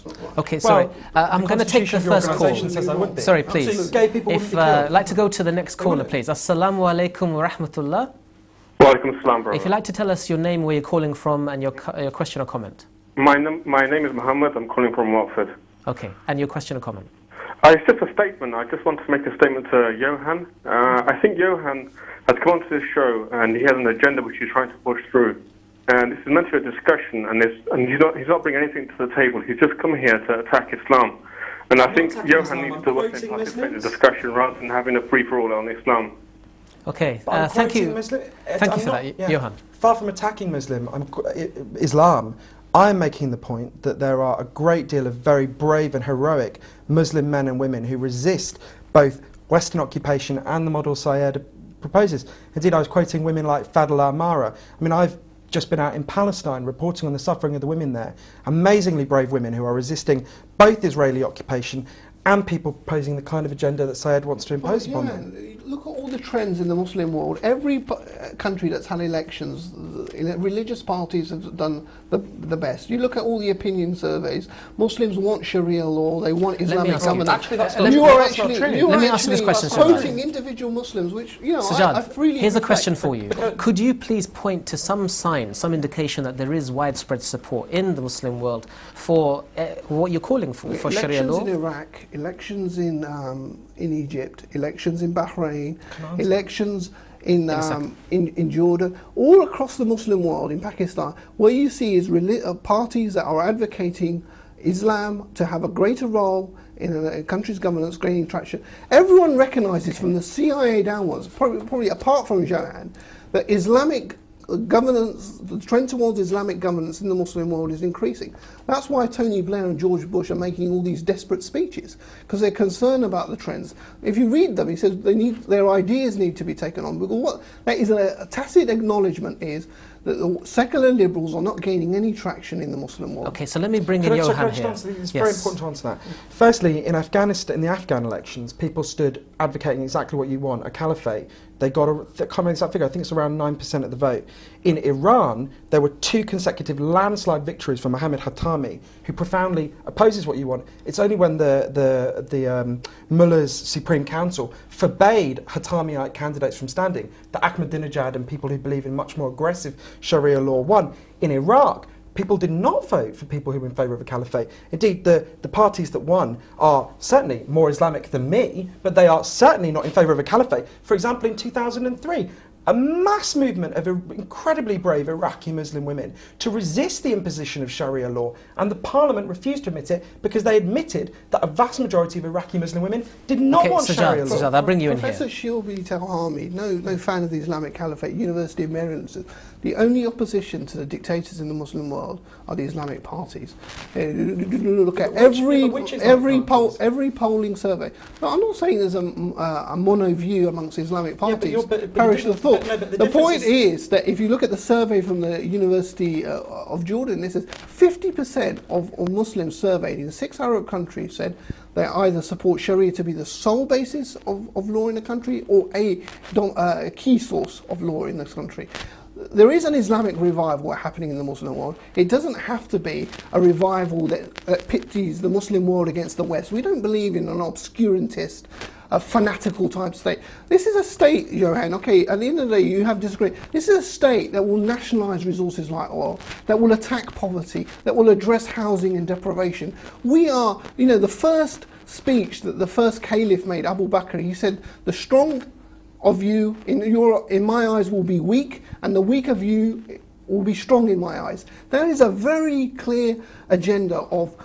That's not right. Okay, sorry. I'm going to take the first call. Says I would be. Sorry, please. Gay people wouldn't be killed. I'd like to go to the next caller, please. Assalamu alaikum wa rahmatullah. Wa alaikum assalam, brother. If you'd like to tell us your name, where you're calling from, and your question or comment. My name is Muhammad. I'm calling from Watford. Okay, and your question or comment. It's just a statement. I just want to make a statement to Johann. I think Johann has come onto this show and he has an agenda which he's trying to push through. And this is meant to be a discussion, and he's not bringing anything to the table. He's just come here to attack Islam. And I think Johann needs to participate in the discussion rather than having a free-for-all on Islam. Okay, thank you. Thank you for that, Johann. Far from attacking Islam, I'm making the point that there are a great deal of very brave and heroic Muslim men and women who resist both Western occupation and the model Sajjad proposes. Indeed, I was quoting women like Fadla Amara. I mean, I've just been out in Palestine reporting on the suffering of the women there. Amazingly brave women who are resisting both Israeli occupation and people proposing the kind of agenda that Sajjad wants to impose upon them. Look at all the trends in the Muslim world. Every country that's had elections, religious parties have done the best. You look at all the opinion surveys. Muslims want Sharia law. They want Islamic governance. Actually, that's let me ask you this question, quoting individual Muslims, which Sajjad, I freely here's a respect. question for you. Could you please point to some sign, some indication that there is widespread support in the Muslim world for what you're calling for Sharia law? Elections in Iraq, elections in Egypt, elections in Bahrain, elections in Jordan, all across the Muslim world, in Pakistan, what you see is parties that are advocating Islam to have a greater role in a country's governance, gaining traction. Everyone recognises from the CIA downwards, probably apart from Johann, that Islamic governance, the trend towards Islamic governance in the Muslim world is increasing. That's why Tony Blair and George Bush are making all these desperate speeches, because they're concerned about the trends. If you read them, he says their ideas need to be taken on. Because what that is a tacit acknowledgement is that the secular liberals are not gaining any traction in the Muslim world. Okay, so let me bring in Johann here. It's very important to answer that. Firstly, in Afghanistan, in the Afghan elections, people stood advocating exactly what you want, a caliphate. They got I can't remember the exact figure, I think it's around 9% of the vote. In Iran, there were 2 consecutive landslide victories for Mohammed Khatami, who profoundly opposes what you want. It's only when the Mullah's Supreme Council forbade Khatamiite candidates from standing that Ahmadinejad and people who believe in much more aggressive Sharia law won. In Iraq, people did not vote for people who were in favour of a caliphate. Indeed, the parties that won are certainly more Islamic than me, but they are certainly not in favour of a caliphate. For example, in 2003, a mass movement of incredibly brave Iraqi Muslim women to resist the imposition of Sharia law, and the parliament refused to admit it because they admitted that a vast majority of Iraqi Muslim women did not want Sharia law. Sajjad, I'll bring you in here. Professor Shilbi Talhami, no fan of the Islamic Caliphate, University of Maryland, says the only opposition to the dictators in the Muslim world are the Islamic parties. Look at every polling survey. No, I'm not saying there's a mono view amongst Islamic parties. Perish the thought. The point is that if you look at the survey from the University of Jordan, this is 50% of Muslims surveyed in 6 Arab countries said they either support Sharia to be the sole basis of law in the country or a key source of law in this country. There is an Islamic revival happening in the Muslim world. It doesn't have to be a revival that pits the Muslim world against the West. We don't believe in an obscurantist, a fanatical type state. This is a state, Johann, okay, at the end of the day you have disagreed. This is a state that will nationalise resources like oil, that will attack poverty, that will address housing and deprivation. We are, the first speech that the first caliph made, Abu Bakr, he said, the strong of you in my eyes will be weak, and the weak of you will be strong in my eyes. That is a very clear agenda of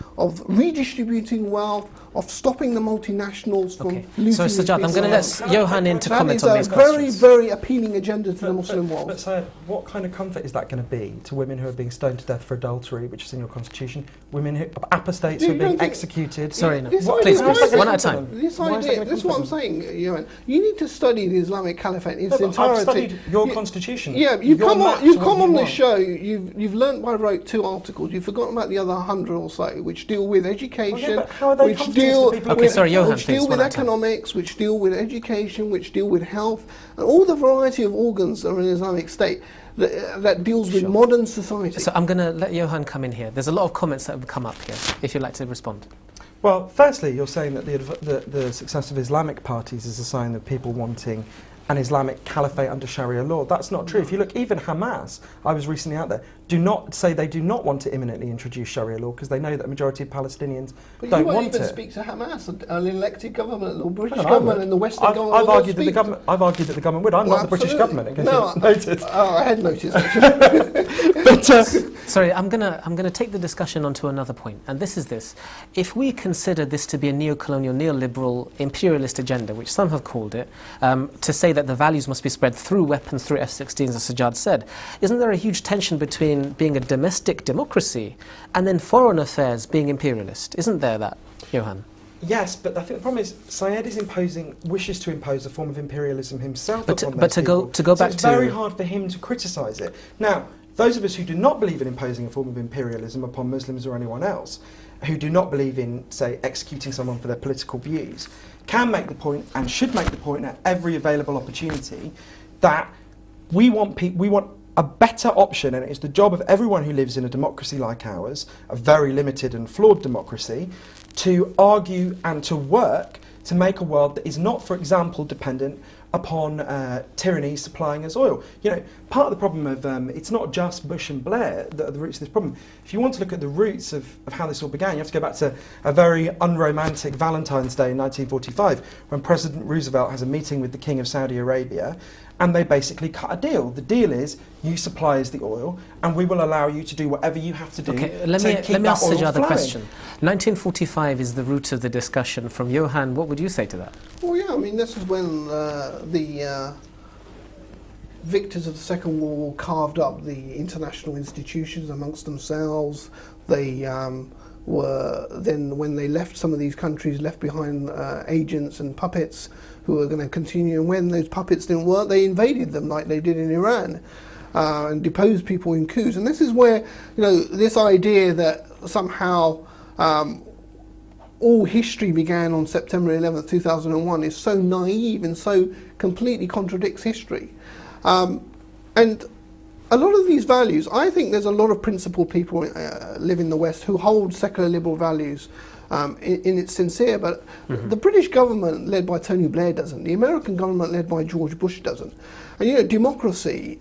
redistributing wealth, of stopping the multinationals from looting. So Sajjad, I'm going to let Johann in to comment on these questions. That is a very, very appealing agenda to the Muslim world. But Sajjad, what kind of comfort is that going to be to women who are being stoned to death for adultery, which is in your constitution, women who apostates who are being executed? Sorry, no. Please, one at a time. This is what I'm saying, Johann. You need to study the Islamic Caliphate in its entirety. I've studied your constitution. Yeah, you come on the show, you've learnt by rote 2 articles, you've forgotten about the other 100 or so, which deal with education, which deal with economics, which deal with education, which deal with health, and all the variety of organs that are in the Islamic State. that deals with modern society. So I'm going to let Johann come in here. There's a lot of comments that have come up here, if you'd like to respond. Well, firstly, you're saying that the success of Islamic parties is a sign of people wanting an Islamic caliphate under Sharia law. That's not true. If you look, even Hamas, I was recently out there, do not want to imminently introduce Sharia law because they know that a majority of Palestinians don't want it. But you won't even speak to Hamas, an elected government, or British government, and the Western government. I've argued that the government would. I'm not the British government, in case you noticed. I had noticed, actually. But, sorry, I'm gonna take the discussion onto another point, and this is this. If we consider this to be a neo-colonial, neoliberal, imperialist agenda, which some have called it, to say that the values must be spread through weapons, through F-16s, as Sajjad said, isn't there a huge tension between being a domestic democracy and then foreign affairs being imperialist? Isn't there that, Johann? Yes, but I think the problem is Syed wishes to impose a form of imperialism himself. But to go back to... It's very hard for him to criticise it. Now, those of us who do not believe in imposing a form of imperialism upon Muslims or anyone else, who do not believe in, say, executing someone for their political views, can make the point and should make the point at every available opportunity that we want a better option, and it is the job of everyone who lives in a democracy like ours, a very limited and flawed democracy, to argue and to work to make a world that is not, for example, dependent upon tyranny supplying us oil. You know, part of the problem of it's not just Bush and Blair that are the roots of this problem. If you want to look at the roots of how this all began, you have to go back to a very unromantic Valentine's Day in 1945, when President Roosevelt has a meeting with the King of Saudi Arabia, and they basically cut a deal. The deal is, you supply us the oil, and we will allow you to do whatever you have to do to keep that oil flowing. Let me ask Sajjad the question. 1945 is the root of the discussion. From Johann, what would you say to that? Well, yeah, I mean, this is when the victors of the Second World War carved up the international institutions amongst themselves. They were then, when they left some of these countries, left behind agents and puppets who were going to continue, and when those puppets didn't work, they invaded them like they did in Iran and deposed people in coups. And this is where, you know, this idea that somehow all history began on September 11th, 2001 is so naive and so completely contradicts history. And a lot of these values, I think there's a lot of principled people live in the West who hold secular liberal values in its sincere, but the British government led by Tony Blair doesn't. The American government led by George Bush doesn't. And you know, democracy,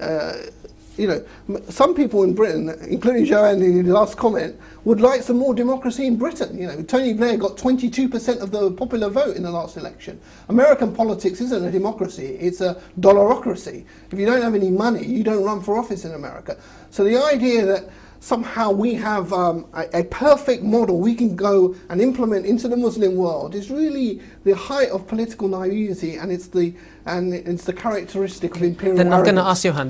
you know, some people in Britain, including Johann in his last comment, would like some more democracy in Britain. You know, Tony Blair got 22% of the popular vote in the last election. American politics isn't a democracy, it's a dollarocracy. If you don't have any money, you don't run for office in America. So the idea that somehow we have a perfect model we can go and implement into the Muslim world is really the height of political naivety, and it's the characteristic of imperial arrogance. Then I'm going to ask Johann.